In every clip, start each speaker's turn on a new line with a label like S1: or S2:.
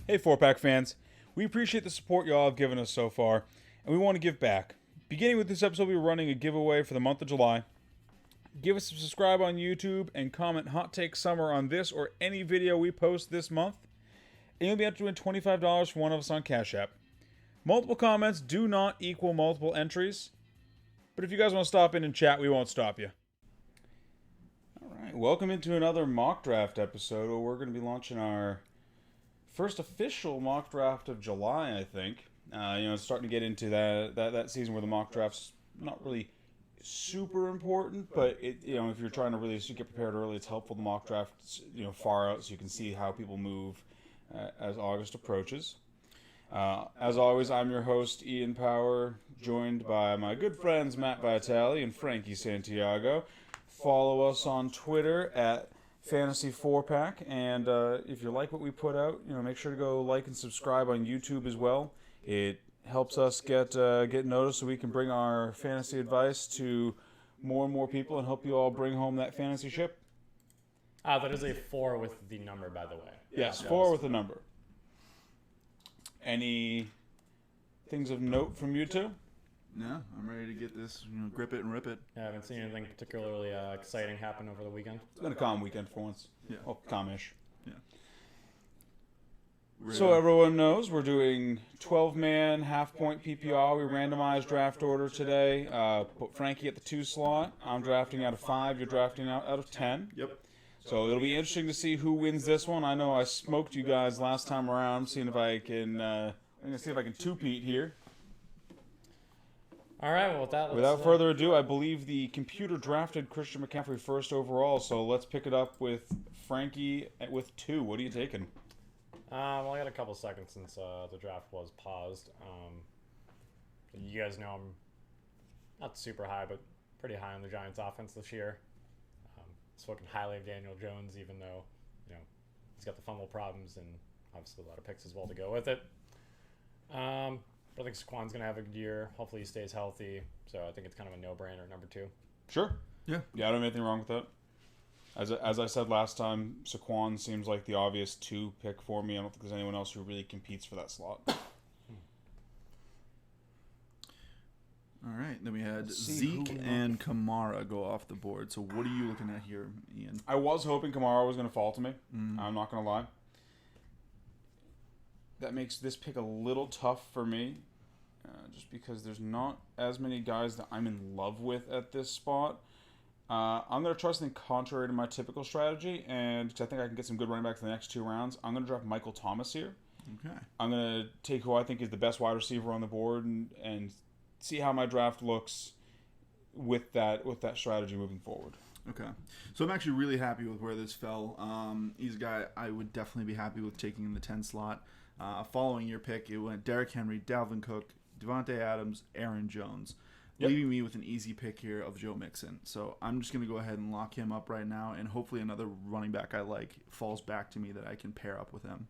S1: Hey, 4-Pack fans. We appreciate the support y'all have given us so far, and we want to give back. Beginning with this episode, we're running a giveaway for the month of July. Give us a subscribe on YouTube and comment Hot Take Summer on this or any video we post this month, and you'll be able to win $25 for one of us on CashApp. Multiple comments do not equal multiple entries, but if you guys want to stop in and chat, we won't stop you. Alright, welcome into another mock draft episode where we're going to be launching our first official mock draft of July, I think. It's starting to get into that season where the mock draft's not really super important, but if you're trying to really get prepared early, it's helpful the mock draft, far out so you can see how people move as August approaches. As always, I'm your host, Ian Power, joined by my good friends Matt Vitale and Frankie Santiago. Follow us on Twitter at Fantasy4Pack, and if you like what we put out, make sure to go like and subscribe on YouTube as well. It helps us get noticed so we can bring our fantasy advice to more and more people and help you all bring home that fantasy ship.
S2: That is a 4 with the number, by the way.
S1: Yes, 4 with the number. Any things of note from you two?
S3: No, I'm ready to get this, grip it and rip it.
S2: Yeah, I haven't seen anything particularly exciting happen over the weekend.
S1: It's been a calm weekend for once.
S3: Yeah.
S1: Well, calm-ish.
S3: Yeah.
S1: So everyone knows we're doing 12-man half-point PPR. We randomized draft order today. Put Frankie at the 2 slot. I'm drafting out of 5. You're drafting out of 10.
S3: Yep.
S1: So it'll be interesting to see who wins this one. I know I smoked you guys last time around. Seeing if I can, I'm gonna see if I can two-peat here.
S2: All right, well, with that,
S1: Without further ado, I believe the computer drafted Christian McCaffrey first overall. So let's pick it up with Frankie with 2. What are you taking?
S2: Well, I got a couple seconds since the draft was paused. You guys know I'm not super high, but pretty high on the Giants' offense this year. Spoken highly of Daniel Jones, even though he's got the fumble problems and obviously a lot of picks as well to go with it. But I think Saquon's going to have a good year. Hopefully he stays healthy. So I think it's kind of a no-brainer, number 2.
S1: Sure.
S3: Yeah.
S1: Yeah, I don't have anything wrong with that. As I said last time, Saquon seems like the obvious 2 pick for me. I don't think there's anyone else who really competes for that slot.
S3: All right. Then we had Zeke and Kamara go off the board. So what are you looking at here, Ian?
S1: I was hoping Kamara was going to fall to me. I'm not going to lie. That makes this pick a little tough for me, just because there's not as many guys that I'm in love with at this spot. I'm going to try something contrary to my typical strategy, and because I think I can get some good running backs in the next 2 rounds, I'm going to draft Michael Thomas here.
S3: Okay.
S1: I'm going to take who I think is the best wide receiver on the board and see how my draft looks with that strategy moving forward.
S3: Okay. So I'm actually really happy with where this fell. He's a guy I would definitely be happy with taking in the 10 slot. Following your pick, it went Derrick Henry, Dalvin Cook, Devontae Adams, Aaron Jones, leaving me with an easy pick here of Joe Mixon. So I'm just going to go ahead and lock him up right now, and hopefully another running back I like falls back to me that I can pair up with him.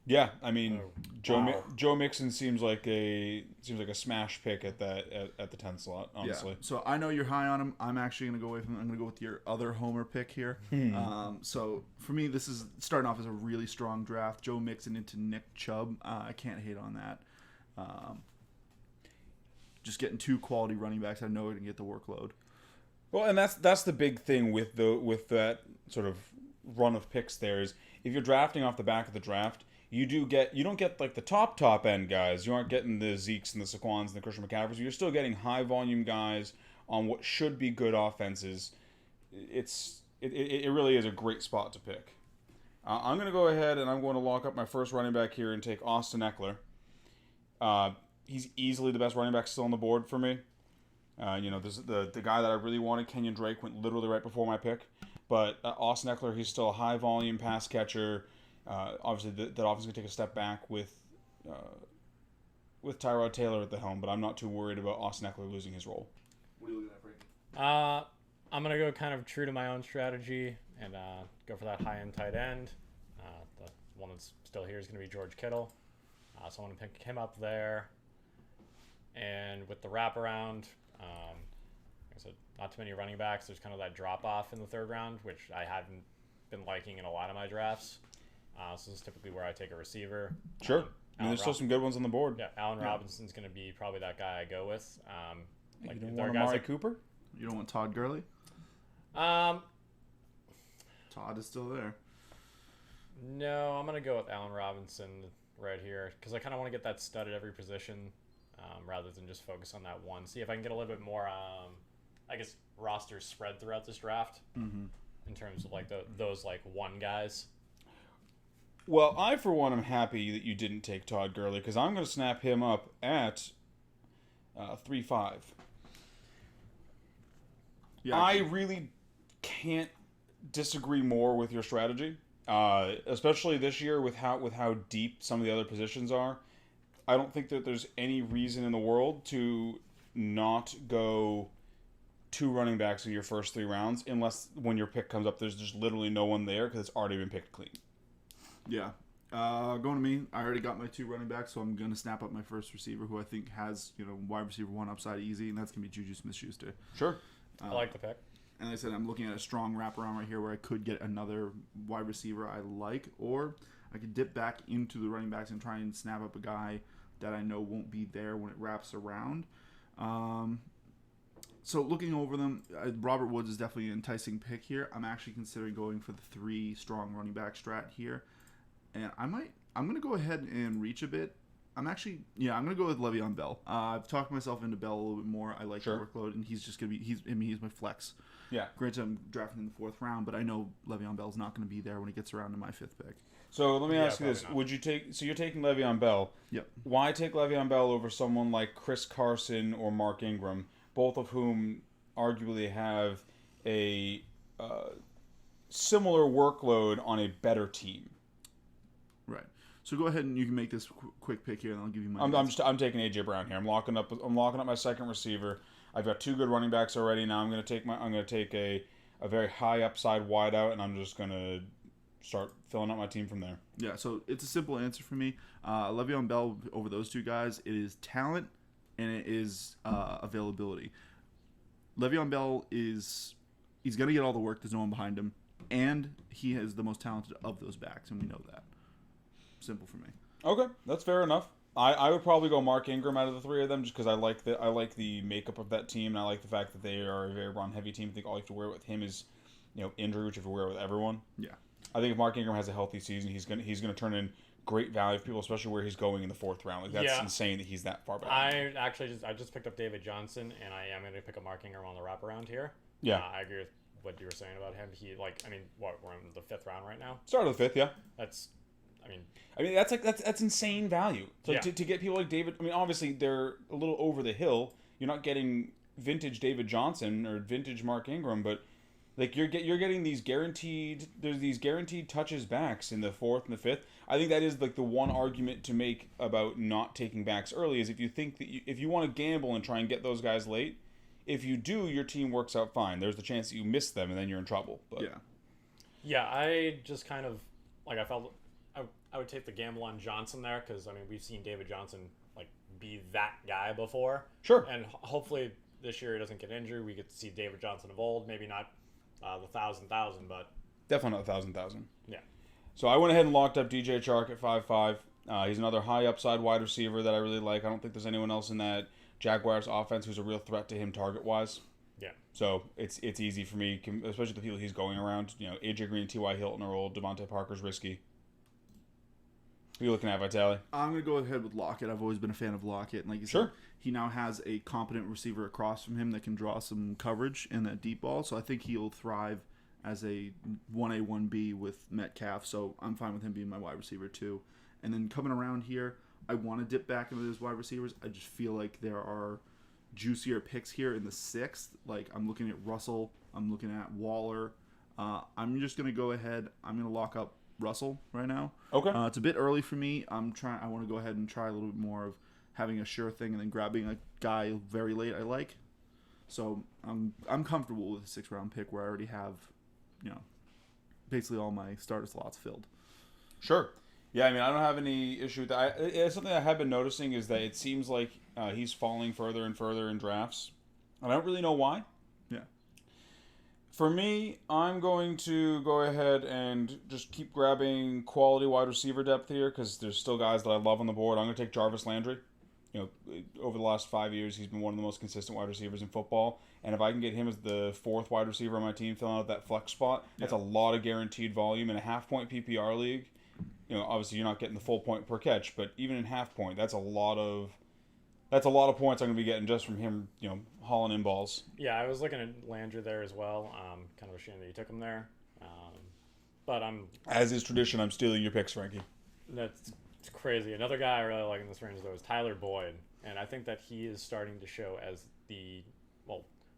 S1: Yeah, I mean, Joe Mixon seems like a smash pick at the 10 slot. Honestly,
S3: yeah. So I know you're high on him. I'm actually going to go away from. I'm going to go with your other homer pick here. So for me, this is starting off as a really strong draft. Joe Mixon into Nick Chubb. I can't hate on that. Just getting 2 quality running backs. I know we can get the workload.
S1: Well, and that's the big thing with that sort of run of picks. There is if you're drafting off the back of the draft. You don't get like the top end guys. You aren't getting the Zekes and the Saquons and the Christian McCaffreys. You're still getting high volume guys on what should be good offenses. It really is a great spot to pick. I'm going to go ahead and I'm going to lock up my first running back here and take Austin Eckler. He's easily the best running back still on the board for me. The guy that I really wanted, Kenyon Drake, went literally right before my pick. But Austin Eckler, he's still a high volume pass catcher. Obviously, that offense going to take a step back with Tyrod Taylor at the helm, but I'm not too worried about Austin Eckler losing his role.
S3: What are you looking at, Frankie?
S2: I'm going to go kind of true to my own strategy and go for that high-end tight end. The one that's still here is going to be George Kittle. So I want to pick him up there. And with the wraparound, like I said, not too many running backs. There's kind of that drop-off in the 3rd round, which I haven't been liking in a lot of my drafts. So this is typically where I take a receiver.
S1: Sure. I mean, there's still some good ones on the board.
S2: Yeah, Allen Robinson's going to be probably that guy I go with.
S1: You don't want Amari Cooper?
S3: You don't want Todd Gurley?
S2: Um,
S3: Todd is still there.
S2: No, I'm going to go with Allen Robinson right here because I kind of want to get that stud at every position rather than just focus on that one. See if I can get a little bit more, I guess, rosters spread throughout this draft in terms of like those like one guys.
S1: Well, I, for one, am happy that you didn't take Todd Gurley because I'm going to snap him up at 3-5.
S3: Yeah,
S1: I really can't disagree more with your strategy, especially this year with how deep some of the other positions are. I don't think that there's any reason in the world to not go 2 running backs in your first 3 rounds unless when your pick comes up, there's just literally no one there because it's already been picked clean.
S3: Yeah. Going to me, I already got my 2 running backs, so I'm going to snap up my first receiver who I think has, wide receiver 1 upside easy, and that's going to be Juju Smith-Schuster.
S1: Sure.
S2: I like the pick.
S3: And like I said, I'm looking at a strong wraparound right here where I could get another wide receiver I like, or I could dip back into the running backs and try and snap up a guy that I know won't be there when it wraps around. So looking over them, Robert Woods is definitely an enticing pick here. I'm actually considering going for the 3 strong running back strat here. And I'm going to go ahead and reach a bit. I'm going to go with Le'Veon Bell. I've talked myself into Bell a little bit more. I like the workload, and he's just going to be, he's my flex.
S1: Yeah.
S3: Granted, I'm drafting in the 4th round, but I know Le'Veon Bell's not going to be there when he gets around to my 5th pick.
S1: So let me ask you this.
S2: Not.
S1: Would you take, so you're taking Le'Veon Bell.
S3: Yep.
S1: Why take Le'Veon Bell over someone like Chris Carson or Mark Ingram, both of whom arguably have a similar workload on a better team?
S3: Right. So go ahead and you can make this quick pick here, and I'll give you my.
S1: I'm taking AJ Brown here. I'm locking up my second receiver. I've got 2 good running backs already. Now I'm going to take a very high upside wideout, and I'm just going to start filling out my team from there.
S3: Yeah. So it's a simple answer for me. Le'Veon Bell over those 2 guys. It is talent, and it is availability. Le'Veon Bell he's going to get all the work. There's no one behind him, and he is the most talented of those backs, and we know that. Simple for me.
S1: Okay, that's fair enough. I would probably go Mark Ingram out of the 3 of them just because I like the makeup of that team, and I like the fact that they are a very run-heavy team. I think all you have to worry with him is, injury, which you have to worry with everyone.
S3: Yeah.
S1: I think if Mark Ingram has a healthy season, he's gonna turn in great value for people, especially where he's going in the 4th round. Like that's insane that he's that far back.
S2: I just picked up David Johnson, and I am going to pick up Mark Ingram on the wraparound here.
S1: Yeah.
S2: I agree with what you were saying about him. We're in the 5th round right now.
S1: Start of the 5th, yeah.
S2: I mean
S1: that's insane value. So to get people like David, obviously they're a little over the hill. You're not getting vintage David Johnson or vintage Mark Ingram, but like you're getting these guaranteed. There's these guaranteed touches backs in the 4th and the 5th. I think that is like the one argument to make about not taking backs early is if you think that if you want to gamble and try and get those guys late, if you do, your team works out fine. There's the chance that you miss them and then you're in trouble. But
S2: yeah, I just kind of I felt. I would take the gamble on Johnson there because, we've seen David Johnson, be that guy before.
S1: Sure.
S2: And hopefully this year he doesn't get injured. We get to see David Johnson of old. Maybe not the 1,000, but...
S1: Definitely not 1,000.
S2: Yeah.
S1: So I went ahead and locked up DJ Chark at 5.5. He's another high upside wide receiver that I really like. I don't think there's anyone else in that Jaguars offense who's a real threat to him target-wise.
S2: Yeah.
S1: So it's easy for me, especially the people he's going around. AJ Green, T.Y. Hilton are old. Devontae Parker's risky. Who are you looking at, Vitali?
S3: I'm going to go ahead with Lockett. I've always been a fan of Lockett. And like you said, he now has a competent receiver across from him that can draw some coverage in that deep ball. So I think he'll thrive as a 1A, 1B with Metcalf. So I'm fine with him being my wide receiver too. And then coming around here, I want to dip back into those wide receivers. I just feel like there are juicier picks here in the 6th. Like I'm looking at Russell. I'm looking at Waller. I'm just going to go ahead. I'm going to lock up Russell right now.
S1: Okay.
S3: It's a bit early for me. I want to go ahead and try a little bit more of having a sure thing and then grabbing a guy very late I like. So I'm comfortable with a 6th round pick where I already have, basically all my starter slots filled.
S1: Sure. Yeah, I don't have any issue with that. It's something I have been noticing is that it seems like he's falling further and further in drafts. And I don't really know why.
S3: Yeah.
S1: For me, I'm going to go ahead and just keep grabbing quality wide receiver depth here because there's still guys that I love on the board. I'm going to take Jarvis Landry. Over the last 5 years, he's been one of the most consistent wide receivers in football. And if I can get him as the fourth wide receiver on my team, filling out that flex spot, that's a lot of guaranteed volume in a half-point PPR league. Obviously you're not getting the full point per catch, but even in half point, that's a lot of points I'm going to be getting just from him, hauling in balls.
S2: Yeah, I was looking at Landry there as well. Kind of a shame that you took him there. But
S1: As is tradition, I'm stealing your picks, Frankie.
S2: It's crazy. Another guy I really like in this range, though, is Tyler Boyd. And I think that he is starting to show as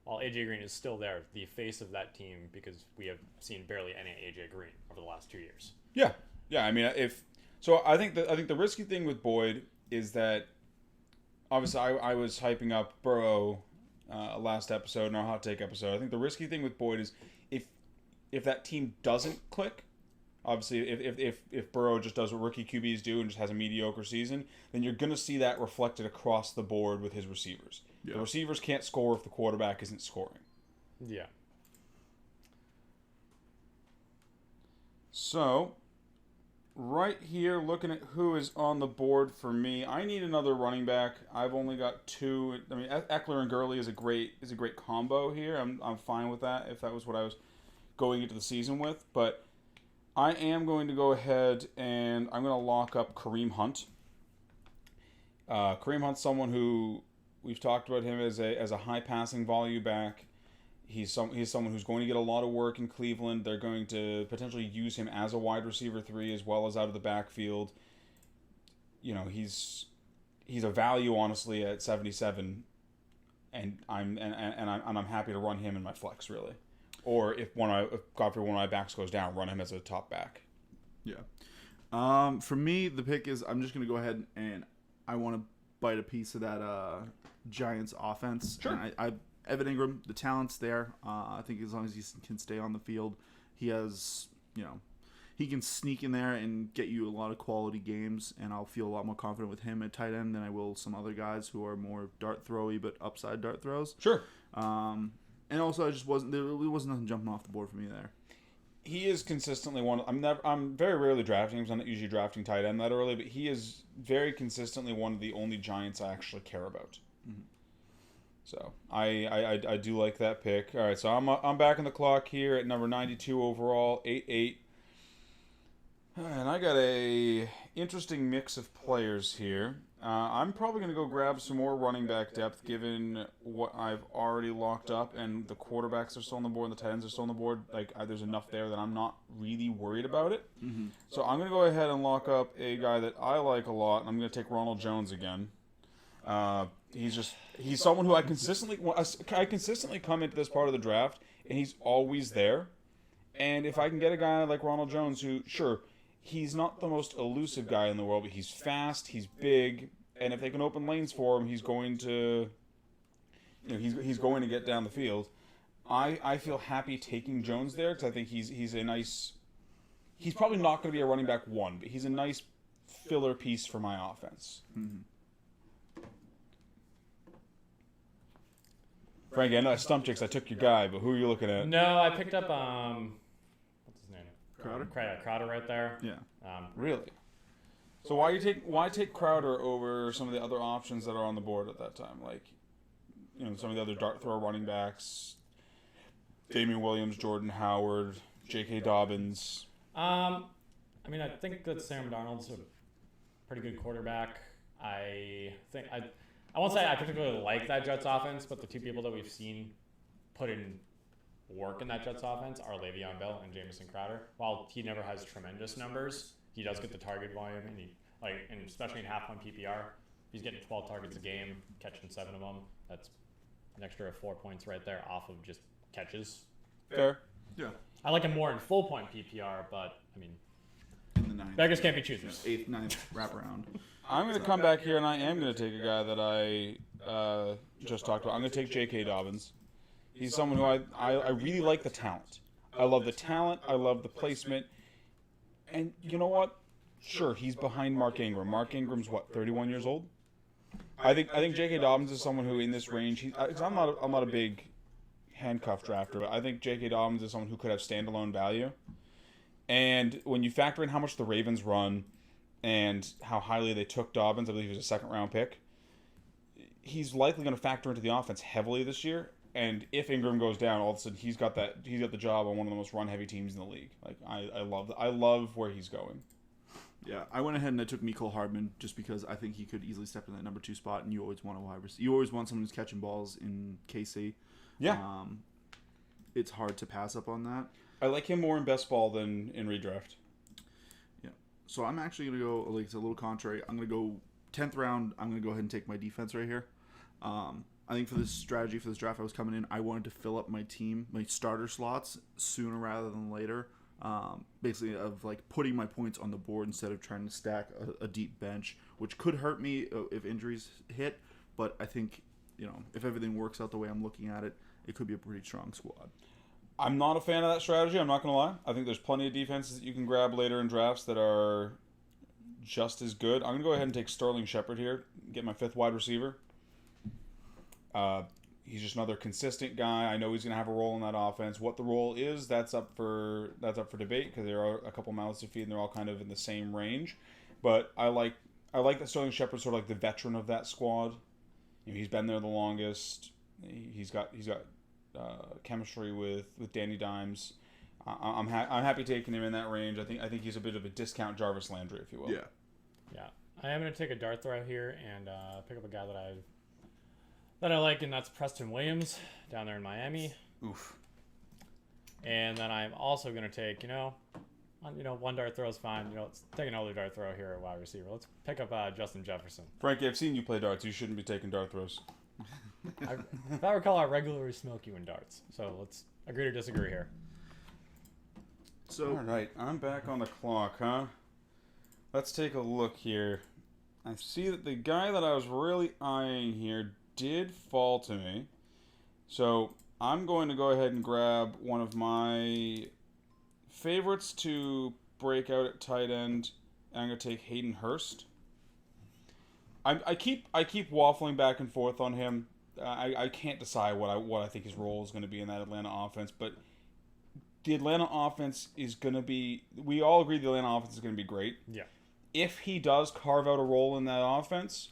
S2: while A.J. Green is still there, the face of that team because we have seen barely any A.J. Green over the last 2 years.
S1: Yeah. I mean, I think the risky thing with Boyd is that obviously I was hyping up Burrow last episode in our hot take episode. I think the risky thing with Boyd is if that team doesn't click. Obviously, if Burrow just does what rookie QBs do and just has a mediocre season, then you're going to see that reflected across the board with his receivers. Yeah. The receivers can't score if the quarterback isn't scoring.
S2: Yeah.
S1: So, right here, looking at who is on the board for me, I need another running back. I've only got two. I mean, Eckler and Gurley is a great combo here. I'm fine with that if that was what I was going into the season with, but I am going to go ahead and I'm going to lock up Kareem Hunt. Kareem Hunt's someone who we've talked about him as a high passing volume back. He's someone who's going to get a lot of work in Cleveland. They're going to potentially use him as a wide receiver 3 as well as out of the backfield. He's a value honestly at 77, and I'm happy to run him in my flex really. Or if one of my backs goes down, run him as a top back.
S3: Yeah. For me, the pick is I'm just going to go ahead and I want to bite a piece of that Giants offense.
S1: Sure.
S3: And Evan Ingram, the talent's there. I think as long as he can stay on the field, he has, he can sneak in there and get you a lot of quality games, and I'll feel a lot more confident with him at tight end than I will some other guys who are more dart throwy but upside dart throws.
S1: Sure.
S3: And also, there wasn't nothing jumping off the board for me there.
S1: He is consistently one. I'm very rarely drafting him. So I'm not usually drafting tight end that early, but he is very consistently one of the only Giants I actually care about. Mm-hmm. So I do like that pick. All right, so I'm back in the clock here at number 92 overall, 8-8. And I got a interesting mix of players here. I'm probably going to go grab some more running back depth given what I've already locked up, and the quarterbacks are still on the board and the tight ends are still on the board. There's enough there that I'm not really worried about it. Mm-hmm. So I'm going to go ahead and lock up a guy that I like a lot, and I'm going to take Ronald Jones again. He's someone who I consistently come into this part of the draft, and he's always there. And if I can get a guy like Ronald Jones who, sure, he's not the most elusive guy in the world, but he's fast, he's big, and if they can open lanes for him, he's going to he's going to get down the field. I feel happy taking Jones there because I think he's a nice. He's probably not going to be a running back 1, but he's a nice filler piece for my offense. Mm-hmm. Frankie, I know I stumped you because I took your guy, but who are you looking at?
S2: No, I picked up what's his name? Crowder right there.
S3: Yeah.
S1: Really? So why take Crowder over some of the other options that are on the board at that time, like some of the other dart throw running backs, Damian Williams, Jordan Howard, J.K. Dobbins?
S2: I think that Sam Darnold's a pretty good quarterback. I won't say I particularly like that Jets offense, but the two people that we've seen put in work in that Jets offense are Le'Veon Bell and Jamison Crowder. While he never has tremendous numbers, he does get the target volume, and especially in half-point PPR, he's getting 12 targets a game, catching 7 of them. That's an extra 4 points right there off of just catches.
S1: Fair.
S3: Yeah.
S2: I like him more in full-point PPR, but
S3: in the ninth,
S2: beggars can't be choosers.
S3: 8th, 9th wraparound.
S1: I'm going to come back here, and I am going to take a guy that I just talked about. I'm going to take J.K. Dobbins. He's someone who I really like the talent. I love the talent. I love the placement. And you know what? Sure, he's behind Mark Ingram. Mark Ingram's, 31 years old? I think J.K. Dobbins is someone who, in this range, I'm not a big handcuff drafter, but I think J.K. Dobbins is someone who could have standalone value. And when you factor in how much the Ravens run and how highly they took Dobbins, I believe he was a 2nd-round pick, he's likely going to factor into the offense heavily this year. And if Ingram goes down, all of a sudden he's got the job on one of the most run-heavy teams in the league. Like I love where he's going.
S3: Yeah, I went ahead and I took Mecole Hardman just because I think he could easily step in that number 2 spot, and you always want a wide receiver. You always want someone who's catching balls in KC.
S1: Yeah.
S3: It's hard to pass up on that.
S1: I like him more in best ball than in redraft.
S3: Yeah. So I'm actually going to go, like, it's a little contrary. I'm going to go 10th round. I'm going to go ahead and take my defense right here. I think for this strategy, for this draft I was coming in, I wanted to fill up my team, my starter slots, sooner rather than later. Basically of like putting my points on the board instead of trying to stack a deep bench, which could hurt me if injuries hit. But I think, if everything works out the way I'm looking at it, it could be a pretty strong squad.
S1: I'm not a fan of that strategy. I'm not going to lie. I think there's plenty of defenses that you can grab later in drafts that are just as good. I'm going to go ahead and take Sterling Shepard here, get my 5th wide receiver. He's just another consistent guy. I know he's going to have a role in that offense. What the role is, that's up for debate because there are a couple mouths to feed and they're all kind of in the same range. But I like that Sterling Shepard's sort of like the veteran of that squad. He's been there the longest. He's got chemistry with Danny Dimes. I'm happy taking him in that range. I think he's a bit of a discount Jarvis Landry, if you will.
S3: Yeah.
S2: Yeah. I am going to take a dart throw here and pick up a guy that I like, and that's Preston Williams down there in Miami.
S1: Oof.
S2: And then I'm also going to take, one dart throw is fine. Let's take another dart throw here at wide receiver. Let's pick up Justin Jefferson.
S1: Frankie, I've seen you play darts. You shouldn't be taking dart throws.
S2: If I recall, I regularly smoke you in darts. So let's agree to disagree here.
S3: So,
S1: all right, I'm back on the clock, huh? Let's take a look here. I see that the guy that I was really eyeing here did fall to me. So I'm going to go ahead and grab one of my favorites to break out at tight end. I'm going to take Hayden Hurst. I keep waffling back and forth on him. I can't decide what I think his role is going to be in that Atlanta offense, but the Atlanta offense is going to be... We all agree the Atlanta offense is going to be great.
S2: Yeah.
S1: If he does carve out a role in that offense,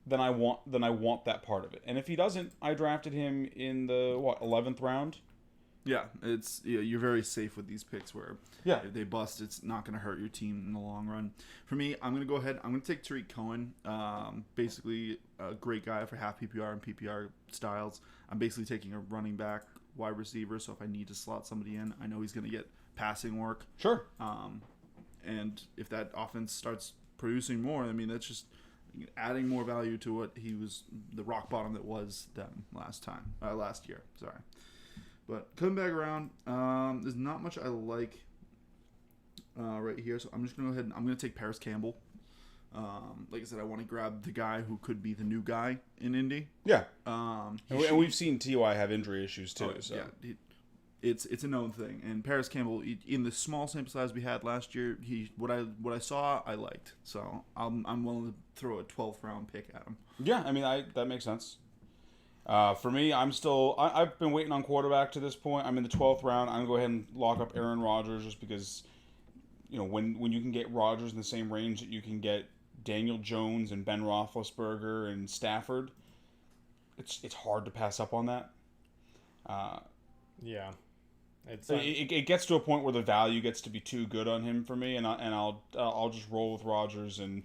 S1: then I want that part of it. And if he doesn't, I drafted him in the 11th round.
S3: Yeah, you're very safe with these picks where if they bust, it's not going to hurt your team in the long run. For me, I'm going to go ahead. I'm going to take Tariq Cohen. Basically, a great guy for half PPR and PPR styles. I'm basically taking a running back, wide receiver. So if I need to slot somebody in, I know he's going to get passing work.
S1: Sure.
S3: And if that offense starts producing more, I mean, that's just adding more value to what he was, the rock bottom that was them last year. Sorry. But coming back around, there's not much I like right here, so I'm just going to go ahead and I'm going to take Paris Campbell. Like I said, I want to grab the guy who could be the new guy in Indy.
S1: Yeah. And we've seen T.Y. have injury issues too. So.
S3: Yeah, it's a known thing. And Paris Campbell, in the small sample size we had last year, what I saw, I liked. So I'm willing to throw a 12th round pick at him.
S1: Yeah, I mean that makes sense. For me, I've been waiting on quarterback to this point. I'm in the 12th round. I'm going to go ahead and lock up Aaron Rodgers just because, when you can get Rodgers in the same range that you can get Daniel Jones and Ben Roethlisberger and Stafford, it's hard to pass up on that.
S2: Yeah.
S1: It gets to a point where the value gets to be too good on him for me, and I'll just roll with Rodgers and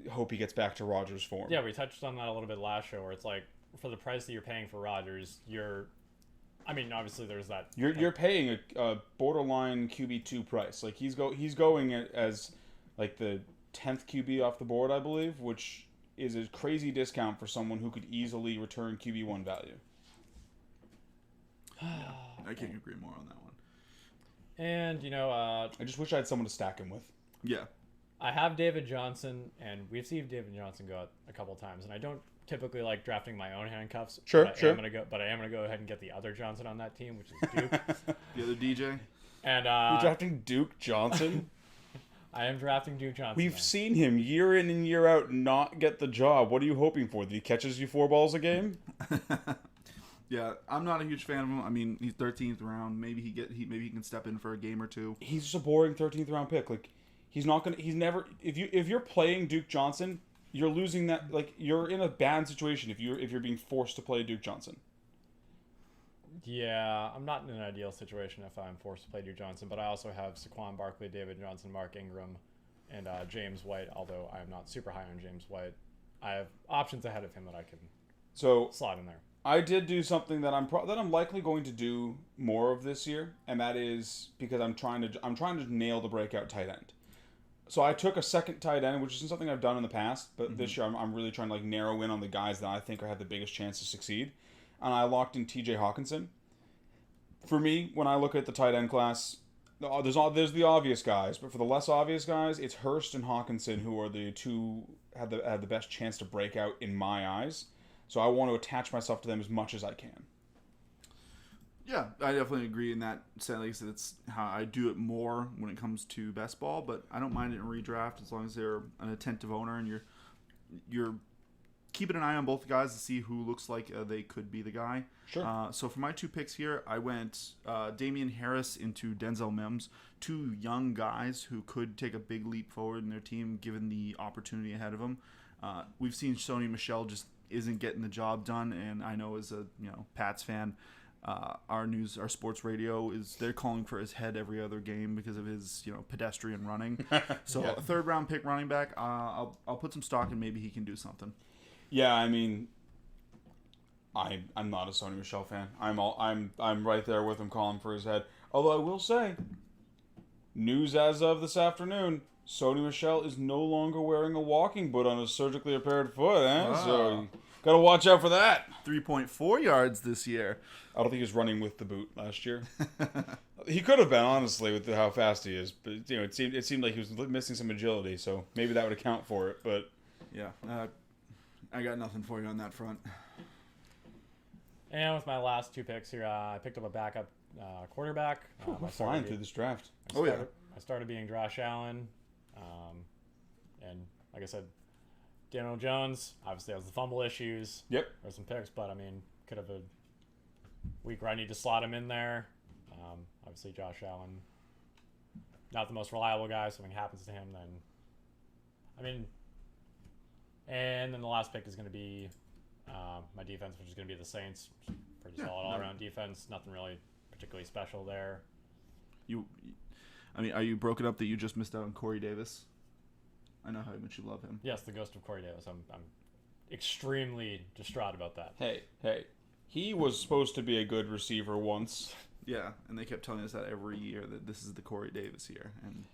S1: hope he gets back to Rodgers' form.
S2: Yeah, we touched on that a little bit last show, where it's like, for the price that you're paying for Rodgers, obviously there's that.
S1: You're paying a borderline QB2 price. Like he's going as like the 10th QB off the board, I believe, which is a crazy discount for someone who could easily return QB1 value.
S3: I can't agree more on that one.
S2: And
S1: I just wish I had someone to stack him with.
S3: Yeah.
S2: I have David Johnson, and we've seen David Johnson go out a couple times, and I don't typically like drafting my own handcuffs.
S1: Sure.
S2: I am gonna go ahead and get the other Johnson on that team, which is Duke.
S3: The other DJ.
S2: And
S1: you're drafting Duke Johnson.
S2: I am drafting Duke Johnson.
S1: We've seen him year in and year out not get the job. What are you hoping for? That he catches you 4 balls a game?
S3: Yeah, I'm not a huge fan of him. I mean, he's 13th round. Maybe maybe he can step in for a game or two.
S1: He's just a boring 13th round pick. Like, he's not gonna. He's never. If you're playing Duke Johnson, you're losing that. Like, you're in a bad situation if you're being forced to play Duke Johnson.
S2: Yeah, I'm not in an ideal situation if I'm forced to play Duke Johnson, but I also have Saquon Barkley, David Johnson, Mark Ingram, and James White. Although I am not super high on James White, I have options ahead of him that I can slot in there.
S1: I did do something that I'm likely going to do more of this year, and that is because I'm trying to nail the breakout tight end. So I took a second tight end, which isn't something I've done in the past, but this year I'm really trying to like narrow in on the guys that I think have the biggest chance to succeed, and I locked in T.J. Hawkinson. For me, when I look at the tight end class, there's the obvious guys, but for the less obvious guys, it's Hurst and Hawkinson who are the two have the best chance to break out in my eyes. So I want to attach myself to them as much as I can.
S3: Yeah, I definitely agree in that sense. Like I said, it's how I do it more when it comes to best ball, but I don't mind it in redraft as long as they're an attentive owner and you're keeping an eye on both guys to see who looks like they could be the guy.
S1: Sure.
S3: So for my two picks here, I went Damian Harris into Denzel Mims, two young guys who could take a big leap forward in their team given the opportunity ahead of them. We've seen Sony Michel just isn't getting the job done, and I know as a Pats fan, our sports radio they're calling for his head every other game because of his pedestrian running. So
S1: Yeah.
S3: A third round pick running back, I'll put some stock in maybe he can do something.
S1: Yeah, I mean, I'm not a Sony Michel fan. I'm right there with him calling for his head. Although I will say, news as of this afternoon, Sony Michel is no longer wearing a walking boot on his surgically repaired foot.
S3: Wow.
S1: So you gotta watch out for that.
S3: 3.4 yards this year.
S1: I don't think he was running with the boot last year. He could have been, honestly, with how fast he is. But it seemed like he was missing some agility. So maybe that would account for it. But
S3: Yeah, I got nothing for you on that front.
S2: And with my last two picks here, I picked up a backup quarterback.
S1: we're flying through this draft.
S2: I started being Josh Allen. And like I said, Daniel Jones, obviously has the fumble issues.
S1: Yep.
S2: There's some picks, but I mean, could have a week where I need to slot him in there. Obviously, Josh Allen, not the most reliable guy. Something happens to him, then, I mean, and then the last pick is going to be my defense, which is going to be the Saints. Pretty solid all-around defense. Nothing really particularly special there.
S3: Are you broken up that you just missed out on Corey Davis? I know how much you love him.
S2: Yes, the ghost of Corey Davis. I'm extremely distraught about that.
S1: Hey, he was supposed to be a good receiver once.
S3: Yeah, and they kept telling us that every year that this is the Corey Davis year. And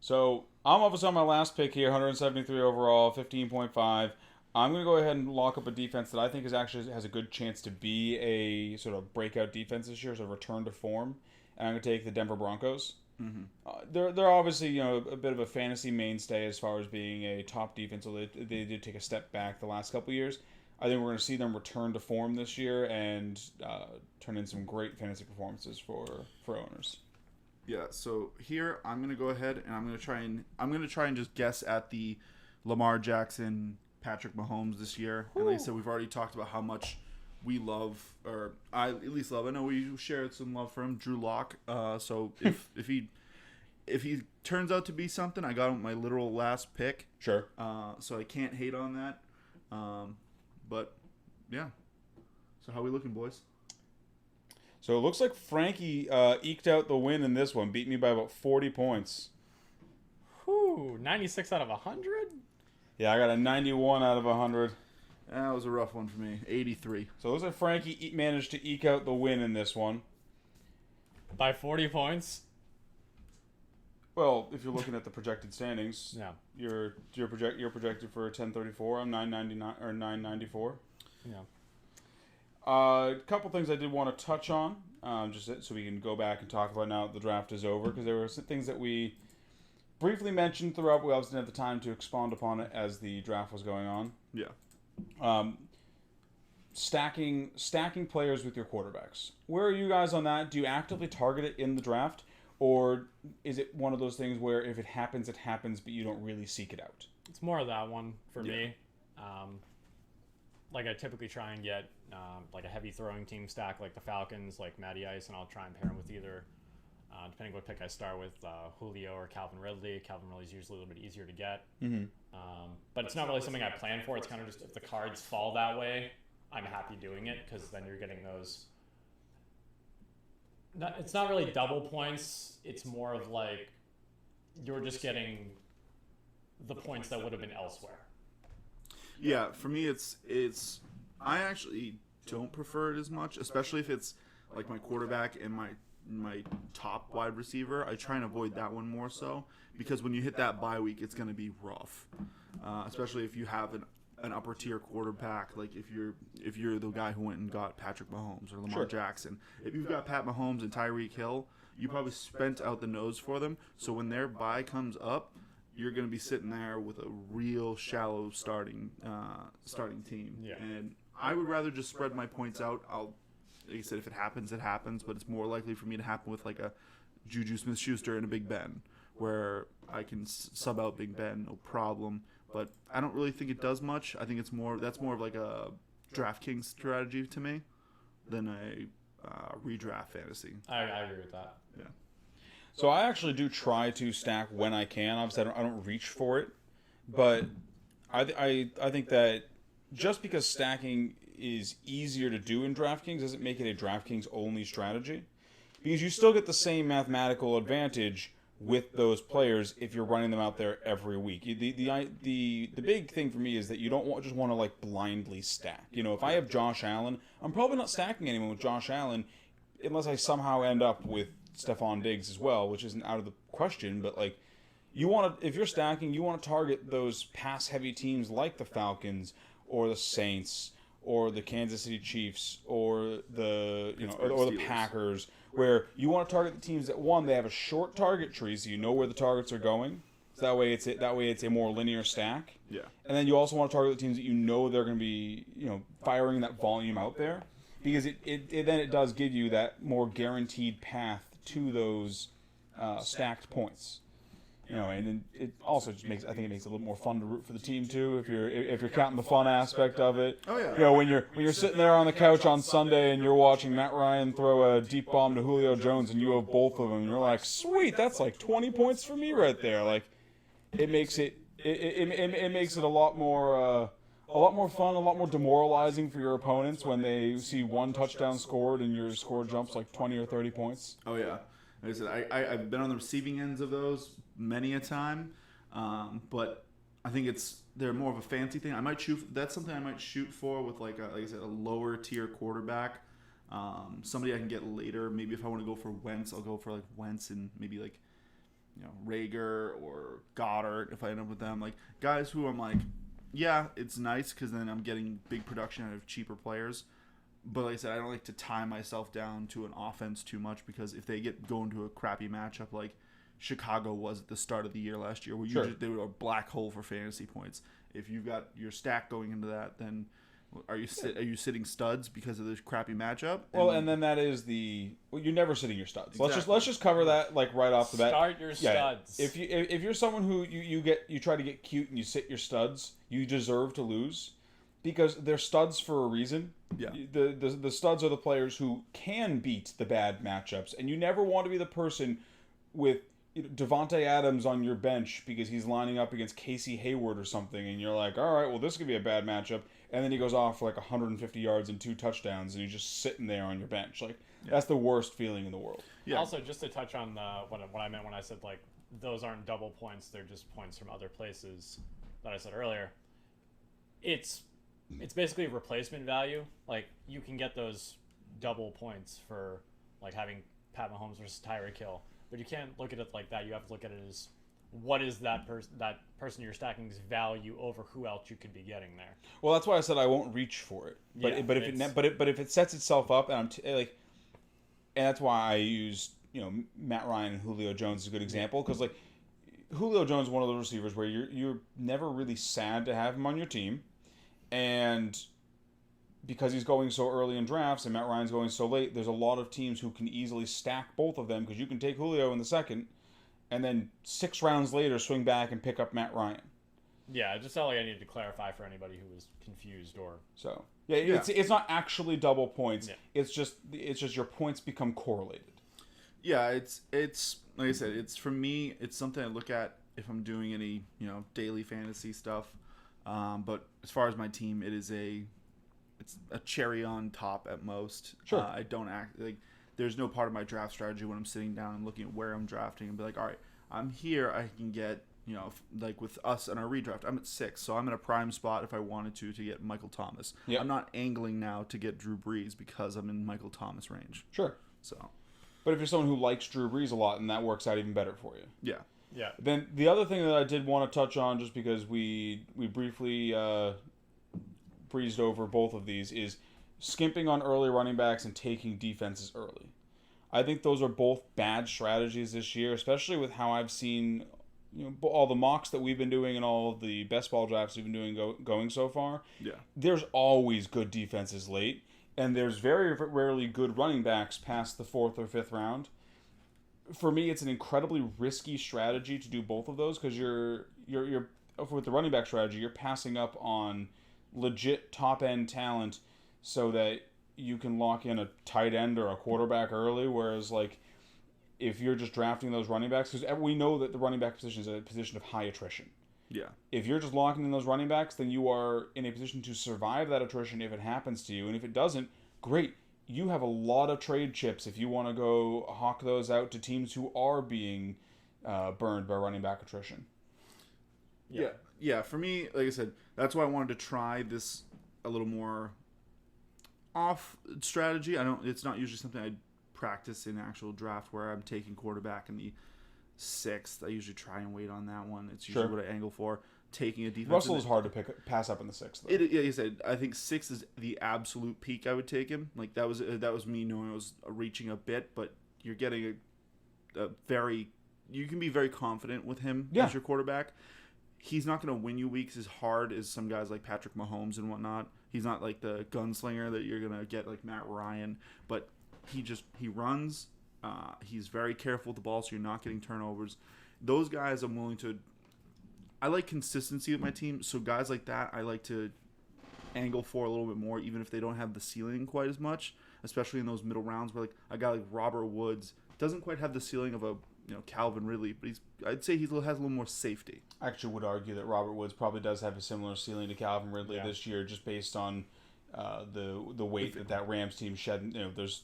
S1: So I'm obviously on my last pick here, 173 overall, 15.5. I'm going to go ahead and lock up a defense that I think has a good chance to be a sort of breakout defense this year, so return to form. And I'm going to take the Denver Broncos.
S3: Mm-hmm.
S1: They're obviously a bit of a fantasy mainstay as far as being a top defense. So they did take a step back the last couple of years. I think we're going to see them return to form this year and turn in some great fantasy performances for owners.
S3: Yeah, so here I'm gonna go ahead and I'm gonna try and just guess at the Lamar Jackson, Patrick Mahomes this year. And like I said, we've already talked about how much we love, or I at least love. I know we shared some love for him, Drew Lock. So if he turns out to be something, I got him my literal last pick.
S1: Sure.
S3: So I can't hate on that. But yeah. So how we looking, boys?
S1: So it looks like Frankie eked out the win in this one. Beat me by about 40 points.
S2: Whew, 96 out of 100?
S1: Yeah, I got a 91 out of 100.
S3: That was a rough one for me. 83.
S1: So it looks like Frankie managed to eke out the win in this one.
S2: By 40 points?
S1: Well, if you're looking at the projected standings,
S2: Yeah.
S1: you're projected for a 1034. I'm 999 or 994.
S2: Yeah.
S1: A couple things I did want to touch on, just so we can go back and talk about now that the draft is over, because there were some things that we briefly mentioned throughout. We obviously didn't have the time to expand upon it as the draft was going on.
S3: Yeah.
S1: Stacking players with your quarterbacks. Where are you guys on that? Do you actively target it in the draft, or is it one of those things where if it happens, but you don't really seek it out?
S2: It's more of that one for me. like I typically try and get like a heavy throwing team stack like the Falcons, like Matty Ice, and I'll try and pair him with either, depending what pick I start with, Julio or Calvin Ridley. Calvin Ridley's usually a little bit easier to get. But it's not really something I plan for. It's kind of just if the cards fall that way, I'm happy doing it because then you're getting those. It's not really double points. It's more of like you're just getting the points that would have been elsewhere.
S3: Yeah, for me, it's I actually don't prefer it as much, especially if it's like my quarterback and my top wide receiver. I try and avoid that one more so because when you hit that bye week, it's going to be rough, especially if you have an upper tier quarterback. Like if you're the guy who went and got Patrick Mahomes or Lamar Jackson. If you've got Pat Mahomes and Tyreek Hill, you probably spent out the nose for them. So when their bye comes up, you're going to be sitting there with a real shallow starting team.
S2: Yeah.
S3: And I would rather just spread my points out. Like I said, if it happens, it happens. But it's more likely for me to happen with like a Juju Smith-Schuster and a Big Ben, where I can sub out Big Ben, no problem. But I don't really think it does much. I think that's more of like a DraftKings strategy to me than a redraft fantasy.
S2: I agree with that.
S3: Yeah.
S1: So I actually do try to stack when I can. Obviously, I don't reach for it, but I think that just because stacking is easier to do in DraftKings doesn't make it a DraftKings only strategy, because you still get the same mathematical advantage with those players if you're running them out there every week. The big thing for me is that you don't just want to like blindly stack. You know, if I have Josh Allen, I'm probably not stacking anyone with Josh Allen unless I somehow end up with Stephon Diggs as well, which isn't out of the question. But like, if you're stacking, you want to target those pass heavy teams like the Falcons or the Saints or the Kansas City Chiefs or the the Packers, where you want to target the teams that, one, they have a short target tree, so you know where the targets are going. So that way it's a more linear stack.
S3: Yeah.
S1: And then you also want to target the teams that you know they're going to be, firing that volume out there, because it does give you that more guaranteed path to those stacked points. And then it also just makes it a little more fun to root for the team too, if you're counting the fun aspect of it.
S3: Oh yeah.
S1: When you're sitting there on the couch on Sunday and you're watching Matt Ryan throw a deep bomb to Julio Jones and you have both of them, and you're like, sweet, that's like 20 points for me right there. Like, it makes it makes it a lot more fun, a lot more demoralizing for your opponents when they see one touchdown scored and your score jumps like 20 or 30 points.
S3: Oh yeah. Like I said, I've been on the receiving ends of those many a time, but I think they're more of a fancy thing. That's something I might shoot for with like I said, a lower tier quarterback, somebody I can get later. Maybe if I want to go for Wentz, I'll go for like Wentz and maybe like Rager or Goddard if I end up with them. Like guys who I'm like, yeah, it's nice because then I'm getting big production out of cheaper players. But like I said, I don't like to tie myself down to an offense too much, because if they go into a crappy matchup like Chicago was at the start of the year last year, where they were a black hole for fantasy points. If you've got your stack going into that, then are you sitting studs because of this crappy matchup?
S1: And then that is you're never sitting your studs.
S3: Exactly.
S1: Let's just cover that like right off the bat.
S2: Start your studs.
S1: If you're someone who you try to get cute and you sit your studs, you deserve to lose, because they're studs for a reason.
S3: Yeah.
S1: The studs are the players who can beat the bad matchups, and you never want to be the person with Devontae Adams on your bench because he's lining up against Casey Hayward or something, and you're like, all right, well, this could be a bad matchup, and then he goes off for like 150 yards and 2 touchdowns, and you're just sitting there on your bench. Like, that's the worst feeling in the world.
S2: Yeah. Also, just to touch on what I meant when I said like those aren't double points, they're just points from other places that I said earlier. It's basically replacement value. Like, you can get those double points for like having Pat Mahomes versus Tyreek Hill, but you can't look at it like that. You have to look at it as, what is that person you're stacking's value over who else you could be getting there.
S1: Well, that's why I said I won't reach for it. But if it sets itself up, and and that's why I use Matt Ryan and Julio Jones is a good example, because like Julio Jones is one of those receivers where you're never really sad to have him on your team. And because he's going so early in drafts and Matt Ryan's going so late, there's a lot of teams who can easily stack both of them, because you can take Julio in the second and then 6 rounds later swing back and pick up Matt Ryan.
S2: Yeah, it just felt like I needed to clarify for anybody who was confused or.
S1: So yeah, it's not actually double points.
S2: Yeah.
S1: It's just your points become correlated.
S3: Yeah, it's like I said, it's for me, it's something I look at if I'm doing any daily fantasy stuff. But as far as my team, it's a cherry on top at most.
S1: Sure.
S3: I don't act like there's no part of my draft strategy when I'm sitting down and looking at where I'm drafting and be like, all right, I'm here. I can get like with us in our redraft, I'm at 6, so I'm in a prime spot if I wanted to get Michael Thomas.
S1: Yep.
S3: I'm not angling now to get Drew Brees because I'm in Michael Thomas range.
S1: Sure.
S3: So.
S1: But if you're someone who likes Drew Brees a lot, then that works out even better for you.
S3: Yeah.
S2: Yeah.
S1: Then the other thing that I did want to touch on, just because we briefly breezed over both of these, is skimping on early running backs and taking defenses early. I think those are both bad strategies this year, especially with how I've seen all the mocks that we've been doing and all of the best ball drafts we've been doing going so far.
S3: Yeah.
S1: There's always good defenses late, and there's very rarely good running backs past the 4th or 5th round. For me, it's an incredibly risky strategy to do both of those because you're with the running back strategy, you're passing up on legit top end talent so that you can lock in a tight end or a quarterback early. Whereas like if you're just drafting those running backs, because we know that the running back position is a position of high attrition.
S3: Yeah.
S1: If you're just locking in those running backs, then you are in a position to survive that attrition if it happens to you. And if it doesn't, great. You have a lot of trade chips if you want to go hawk those out to teams who are being burned by running back attrition.
S3: Yeah. For me, like I said, that's why I wanted to try this a little more off strategy. It's not usually something I practice in actual draft where I'm taking quarterback in the 6th. I usually try and wait on that one. It's usually what I angle for. Taking a defense.
S1: Russell is hard to pass up in the 6th, though.
S3: Like I said, I think 6 is the absolute peak I would take him. Like that was me knowing I was reaching a bit, but you're getting a very. You can be very confident with him as your quarterback. He's not going to win you weeks as hard as some guys like Patrick Mahomes and whatnot. He's not like the gunslinger that you're going to get like Matt Ryan, but he runs. He's very careful with the ball, so you're not getting turnovers. Those guys I'm willing to. I like consistency with my team, so guys like that I like to angle for a little bit more, even if they don't have the ceiling quite as much, especially in those middle rounds where like a guy like Robert Woods doesn't quite have the ceiling of a Calvin Ridley, but I'd say he has a little more safety.
S1: I actually would argue that Robert Woods probably does have a similar ceiling to Calvin Ridley this year, just based on the weight that Rams team shed. There's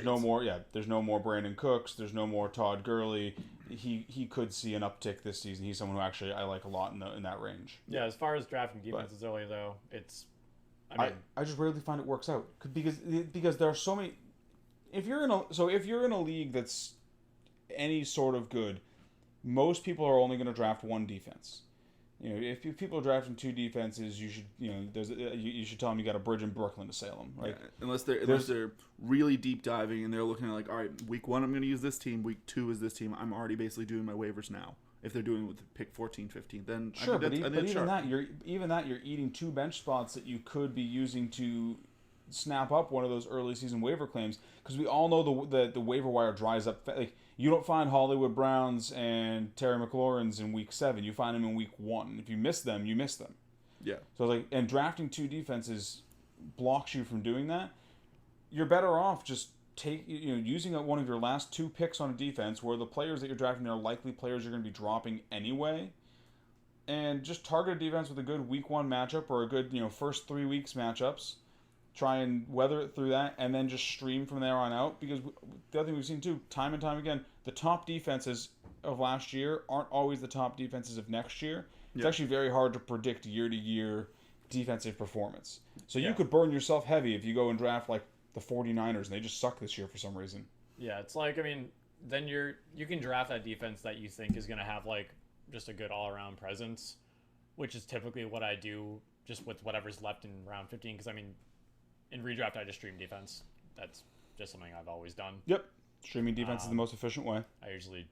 S1: no more Brandon Cooks. There's no more Todd Gurley. He could see an uptick this season. He's someone who actually I like a lot in that range.
S2: Yeah, as far as drafting defenses early though, I
S1: just rarely find it works out because there are so many. If you're in a league that's any sort of good, most people are only going to draft one defense. If people are drafting 2 defenses, you should you should tell them you got a bridge in Brooklyn to Salem. Like
S3: unless they're really deep diving and they're looking at like, all right, week 1 I'm going to use this team, week 2 is this team. I'm already basically doing my waivers now. If they're doing it with pick 14, 15, then
S1: sure. But even that you're eating 2 bench spots that you could be using to snap up one of those early season waiver claims, because we all know the waiver wire dries up. Like you don't find Hollywood Browns and Terry McLaurin's in week 7. You find them in week 1. If you miss them, you miss them.
S3: Yeah.
S1: So and drafting 2 defenses blocks you from doing that. You're better off just using one of your last 2 picks on a defense where the players that you're drafting are likely players you're going to be dropping anyway, and just target a defense with a good week 1 matchup or a good first 3 weeks matchups. Try and weather it through that, and then just stream from there on out. Because the other thing we've seen too, time and time again, the top defenses of last year aren't always the top defenses of next year. It's actually very hard to predict year-to-year defensive performance. So you could burn yourself heavy if you go and draft like the 49ers, and they just suck this year for some reason.
S2: Yeah, it's like, then you can draft that defense that you think is going to have like just a good all-around presence, which is typically what I do just with whatever's left in round 15. Because in redraft, I just stream defense. That's just something I've always done.
S1: Yep. Streaming defense is the most efficient way.
S2: I usually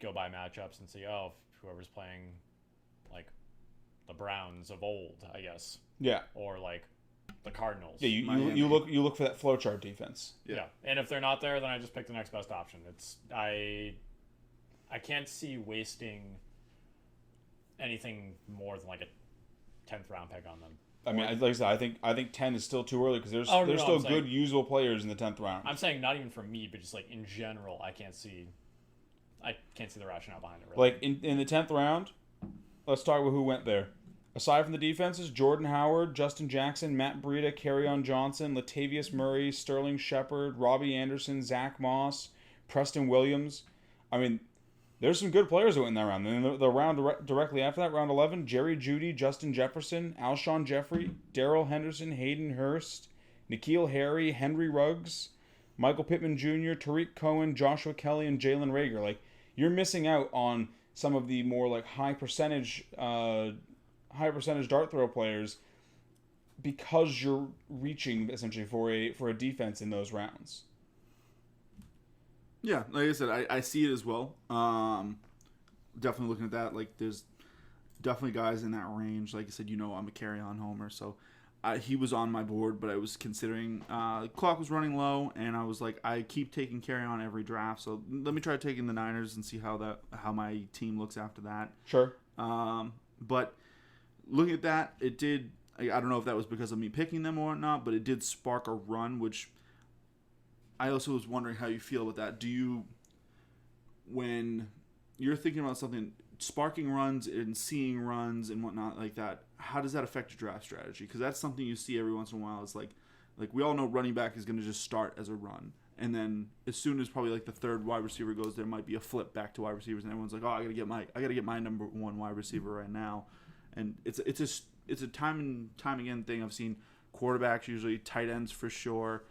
S2: go by matchups and see, whoever's playing, like, the Browns of old, I guess.
S1: Yeah.
S2: Or, like, the Cardinals.
S1: Yeah, you look for that flowchart defense.
S2: Yeah. And if they're not there, then I just pick the next best option. I can't see wasting anything more than like a 10th round pick on them.
S1: I mean, like I said, I think 10 is still too early because there's
S2: Oh, no,
S1: there's
S2: no,
S1: still
S2: I'm saying-
S1: good usable players in the 10th round.
S2: I'm saying not even for me, but just like in general, I can't see the rationale behind it. Really.
S1: Like in the 10th round, let's talk about who went there. Aside from the defenses, Jordan Howard, Justin Jackson, Matt Breida, Kerryon Johnson, Latavius Murray, Sterling Shepard, Robbie Anderson, Zach Moss, Preston Williams. I mean, there's some good players that went in that round. And then the round directly after that, round 11, Jerry Jeudy, Justin Jefferson, Alshon Jeffrey, Darrell Henderson, Hayden Hurst, N'Keal Harry, Henry Ruggs, Michael Pittman Jr., Tariq Cohen, Joshua Kelly, and Jalen Reagor. Like, you're missing out on some of the more like high percentage dart throw players because you're reaching essentially for a defense in those rounds.
S3: Yeah, like I said, I see it as well. Definitely looking at that. Like, there's definitely guys in that range. Like I said, I'm a carry-on homer, so he was on my board, but I was considering the clock was running low, and I was like, I keep taking carry-on every draft, so let me try taking the Niners and see how my team looks after that.
S1: Sure.
S3: But looking at that, it did. I don't know if that was because of me picking them or not, but it did spark a run, which I also was wondering how you feel about that. Do you, when you're thinking about something, sparking runs and seeing runs and whatnot like that, how does that affect your draft strategy? Because that's something you see every once in a while. It's like we all know running back is going to just start as a run. And then as soon as probably like the third wide receiver goes, there might be a flip back to wide receivers, and everyone's like, "Oh, I got to get my number one wide receiver right now." And it's a time and time again thing. I've seen quarterbacks, usually tight ends for sure.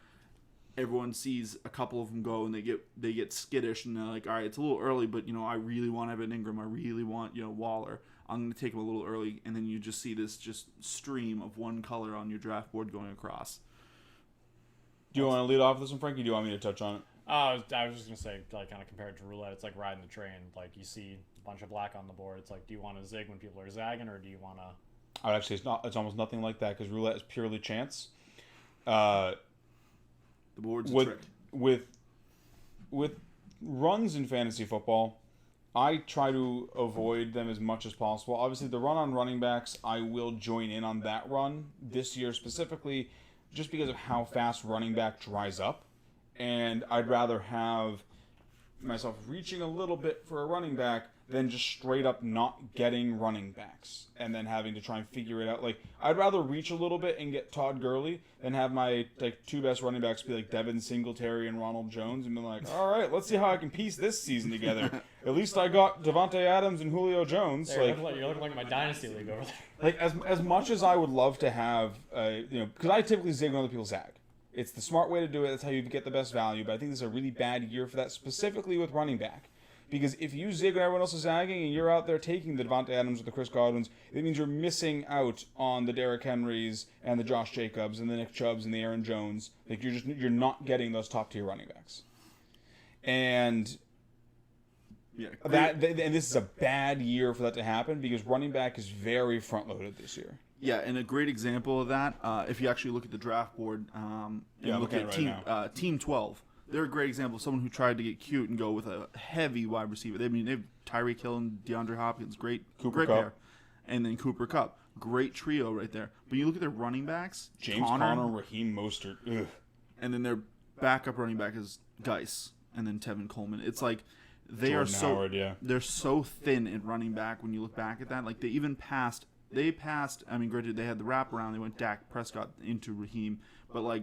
S3: Everyone sees a couple of them go and they get skittish, and they're like, "All right, it's a little early, but I really want Evan Ingram. I really want Waller. I'm going to take him a little early." And then you just see this just stream of one color on your draft board going across.
S1: Do you want to lead off with this one, Frankie? Do you want me to touch on it?
S2: I was just gonna say, like, kind of compared to roulette, it's like riding the train. Like, you see a bunch of black on the board. It's like, do you want to zig when people are zagging, or do you want to?
S1: Actually, it's almost nothing like that because roulette is purely chance.
S3: The board's a trick.
S1: With runs in fantasy football, I try to avoid them as much as possible. Obviously, the run on running backs, I will join in on that run this year specifically, just because of how fast running back dries up. And I'd rather have myself reaching a little bit for a running back than just straight up not getting running backs and then having to try and figure it out. Like, I'd rather reach a little bit and get Todd Gurley than have my two best running backs be like Devin Singletary and Ronald Jones and be like, all right, let's see how I can piece this season together. At least I got Devontae Adams and Julio Jones.
S2: You're looking like my dynasty league over there.
S1: Like, as much as I would love to have, because I typically zig when other people zag. It's the smart way to do it. That's how you get the best value. But I think this is a really bad year for that, specifically with running back. Because if you zig when everyone else is zagging and you're out there taking the Devontae Adams or the Chris Godwins, it means you're missing out on the Derrick Henrys and the Josh Jacobs and the Nick Chubbs and the Aaron Jones. Like, you're not getting those top tier running backs. And and this is a bad year for that to happen because running back is very front loaded this year.
S3: Yeah, and a great example of that, if you actually look at the draft board and look at Team 12, they're a great example of someone who tried to get cute and go with a heavy wide receiver. They have Tyreek Hill and DeAndre Hopkins, great pair. And then Cooper Kupp, great trio right there. But you look at their running backs,
S1: James Conner, Raheem Mostert, ugh.
S3: And then their backup running back is Geis, and then Tevin Coleman. It's like they're so thin in running back when you look back at that. Like, they passed. I mean, granted, they had the wraparound. They went Dak Prescott into Raheem. But, like,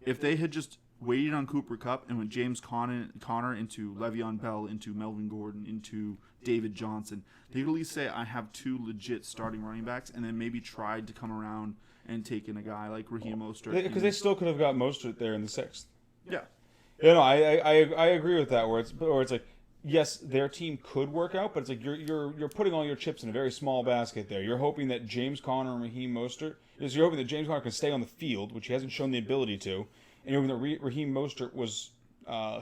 S3: if they had just waited on Cooper Kupp and went James Conner into Le'Veon Bell, into Melvin Gordon, into David Johnson, they could at least say, I have two legit starting running backs, and then maybe tried to come around and take in a guy like Raheem Mostert.
S1: Because they still could have got Mostert there in the 6th.
S3: Yeah.
S1: I agree with that, where it's like, yes, their team could work out, but it's like you're putting all your chips in a very small basket there. You're hoping that James Conner and Raheem Mostert you're hoping that James Conner can stay on the field, which he hasn't shown the ability to, and you're hoping that Raheem Mostert was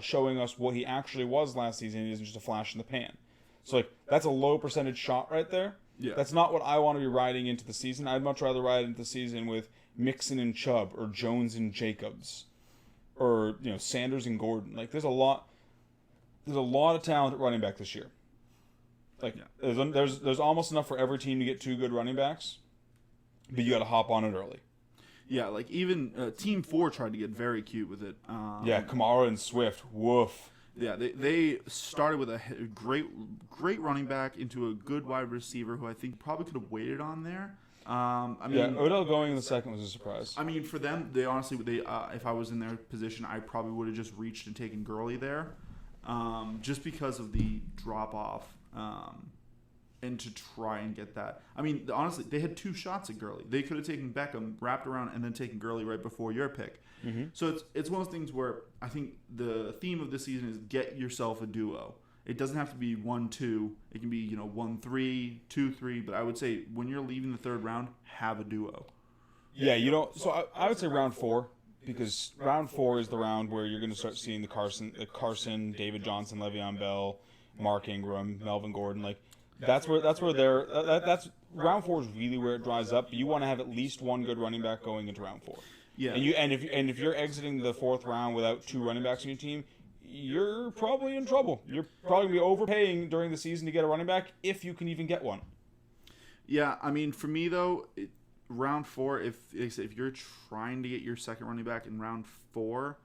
S1: showing us what he actually was last season. He isn't just a flash in the pan. So like that's a low percentage shot right there.
S3: Yeah.
S1: That's not what I want to be riding into the season. I'd much rather ride into the season with Mixon and Chubb or Jones and Jacobs, or Sanders and Gordon. Like there's a lot of talent at running back this year. Like
S3: Yeah.
S1: there's almost enough for every team to get 2 good running backs, but you got to hop on it early.
S3: Yeah, like even Team 4 tried to get very cute with it.
S1: Yeah, Kamara and Swift. Woof.
S3: Yeah, they started with a great running back into a good wide receiver who I think probably could have waited on there. I mean,
S1: Odell going in the second was a surprise.
S3: I mean, for them, they honestly, if I was in their position, I probably would have just reached and taken Gurley there, just because of the drop off, and to try and get that. I mean, honestly, they had 2 shots at Gurley. They could have taken Beckham, wrapped around, and then taken Gurley right before your pick.
S1: Mm-hmm.
S3: So it's one of those things where I think the theme of this season is get yourself a duo. It doesn't have to be 1-2. It can be 1-3, 2-3. But I would say when you're leaving the 3rd round, have a duo.
S1: Yeah, you don't. So I would say round 4, because round 4 is the round where you're going to start seeing the Carson, David Johnson, Le'Veon Bell, Mark Ingram, Melvin Gordon. Like that's where that's round 4 is really where it dries up. But you want to have at least 1 good running back going into round 4.
S3: Yeah.
S1: And if you're exiting the 4th round without 2 running backs on your team, you're probably in trouble. You're probably going to be overpaying during the season to get a running back if you can even get one.
S3: Yeah, I mean, for me though, round 4, if you're trying to get your second running back in round 4,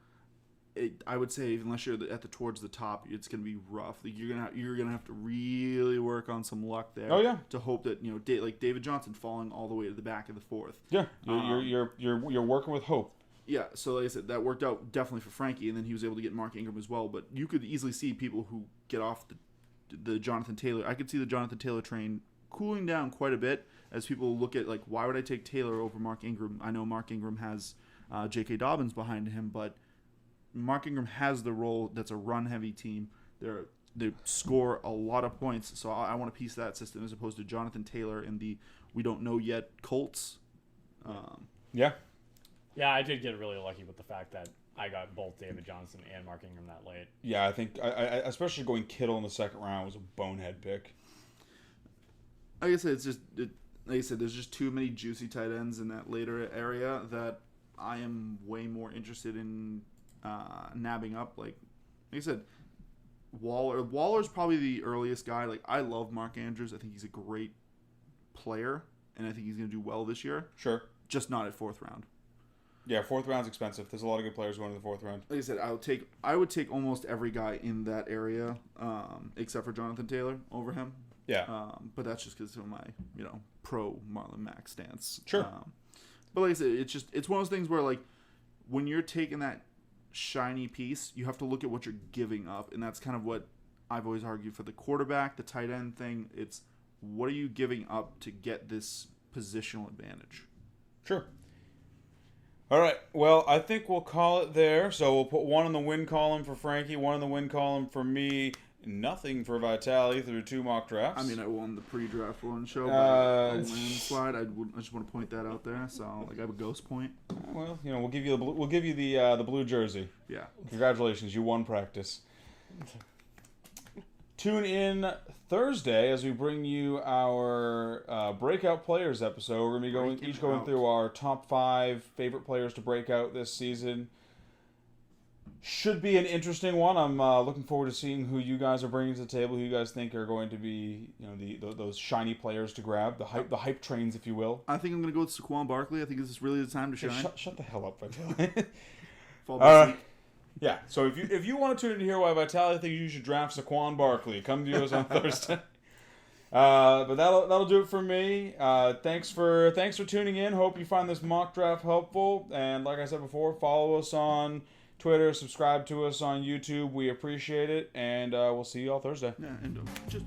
S3: I would say unless you're towards the top, it's going to be rough. Like you're gonna have to really work on some luck there.
S1: Oh yeah.
S3: To hope that like David Johnson falling all the way to the back of the 4th.
S1: Yeah, you're working with hope.
S3: Yeah, so like I said, that worked out definitely for Frankie, and then he was able to get Mark Ingram as well. But you could easily see people who get off the Jonathan Taylor. I could see the Jonathan Taylor train cooling down quite a bit as people look at, like, why would I take Taylor over Mark Ingram? I know Mark Ingram has J.K. Dobbins behind him, but Mark Ingram has the role that's a run-heavy team. They score a lot of points, so I want to piece that system as opposed to Jonathan Taylor and the we don't know yet Colts.
S1: Yeah.
S2: Yeah, I did get really lucky with the fact that I got both David Johnson and Mark Ingram that late.
S1: Yeah, I think I especially going Kittle in the 2nd round was a bonehead pick.
S3: Like I said, there's just too many juicy tight ends in that later area that I am way more interested in nabbing up. Like I said, Waller's probably the earliest guy. Like, I love Mark Andrews. I think he's a great player, and I think he's going to do well this year.
S1: Sure.
S3: Just not at 4th round.
S1: Yeah, 4th round's expensive. There's a lot of good players going to the 4th round.
S3: Like I said, I would take almost every guy in that area, except for Jonathan Taylor over him.
S1: Yeah.
S3: But that's just because of my, pro Marlon Mack stance.
S1: Sure.
S3: But like I said, it's one of those things where, like, when you're taking that shiny piece, you have to look at what you're giving up, and that's kind of what I've always argued for the quarterback, the tight end thing. It's what are you giving up to get this positional advantage?
S1: Sure. All right. Well, I think we'll call it there. So we'll put 1 in the win column for Frankie, 1 in the win column for me. Nothing for Vitali through 2 mock drafts.
S3: I mean, I won the pre-draft one show by a landslide. I just want to point that out there. So, like, I have a ghost point.
S1: Well, we'll give you the blue jersey.
S3: Yeah.
S1: Congratulations, you won practice. Tune in Thursday as we bring you our breakout players episode. We're going to be going through our top 5 favorite players to break out this season. Should be an interesting one. I'm looking forward to seeing who you guys are bringing to the table. Who you guys think are going to be, those shiny players to grab, the hype trains, if you will.
S3: I think I'm going to go with Saquon Barkley. I think this is really the time to shine.
S1: Hey, shut the hell up, Vitali.
S3: Fall asleep.
S1: Yeah. So if you want to tune in to hear why Vitali thinks you should draft Saquon Barkley, come to us on Thursday. But that'll do it for me. Thanks for tuning in. Hope you find this mock draft helpful. And like I said before, follow us on Twitter, subscribe to us on YouTube. We appreciate it, and we'll see you all Thursday.
S3: Yeah, and just